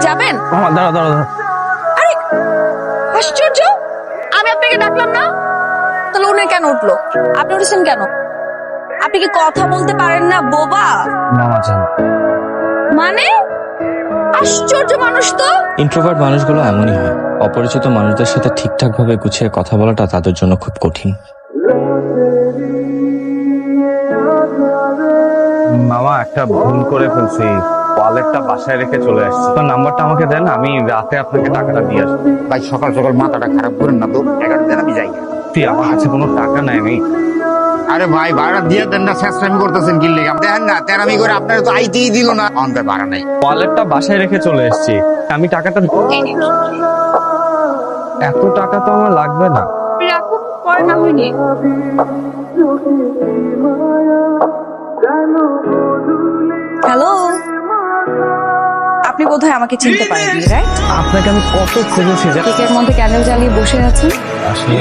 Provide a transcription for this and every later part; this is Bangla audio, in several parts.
যাবেন? দাঁড়া দাঁড়া দাঁড়া। আরে আশ্চর্য, আমি আপনাকে ডাকলাম না, তাহলে উনি কেন উঠলো? আপনি উঠেছেন কেন? আপনি কি কথা বলতে পারেন না বোবা? মামা যান। মানে আশ্চর্য মানুষ তো। ইন্ট্রোভার্ট মানুষগুলো এমনই হয়, অপরিচিত মানুষদের সাথে ঠিকঠাক ভাবে গুছিয়ে কথা বলাটা তাদের জন্য খুব কঠিন। মামা একটা ভুল করে ফেলছি, ওয়ালেটটা বাসায় রেখে চলে আসছি। আপনার নাম্বারটা আমাকে দেন, আমি রাতে আপনাকে টাকাটা দিয়ে আসবো। ভাই সকাল সকাল মাথাটা খারাপ করেন না তো, 11 দিন আমি যাই। আমার কাছে কোনো টাকা নাই। আমি আরে ভাই ভাড়া দিয়ে দেন না, শেষরামি করতেছেন কি লেগে? দেখেন না তেরামি করে আপনার তো আইতেই দিল না, অন্তর ভাড়া নাই। ওয়ালেটটা বাসায় রেখে চলে এসেছি, আমি টাকাটা। এত টাকা তো আমার লাগবে না। রাখুন, পরে না হয়নি। হ্যালো, আপনি বোধহয় আমাকে চিনতে পারেননি, রাইট? আপনাকে আমি কত খুঁজেছি। কেকের মধ্যে ক্যান্ডেল জ্বালিয়ে বসে আছেন। আসলে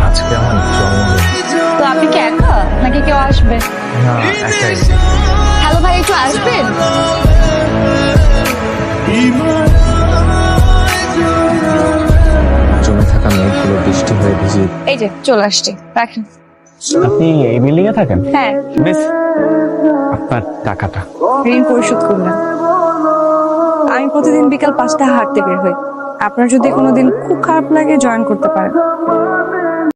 আজকে আমার জন্মদিন। তো আপনি কি একা নাকি কেউ আসবে? না, একাই। হ্যালো ভাই, একটু আসবেন? জমে থাকা মেঘগুলো বৃষ্টি হয়ে ভিজে। এই যে চলে আসছি, রাখেন। আপনি এই বিল্ডিং এ থাকেন? হ্যাঁ, বেশ, আপনার টাকাটা। ঋণ পরিশোধ করলাম। আমি প্রতিদিন বিকাল 5টায় হাঁটতে বের হই। আপনার যদি কোনোদিন খুব খারাপ লাগে জয়েন করতে পারেন।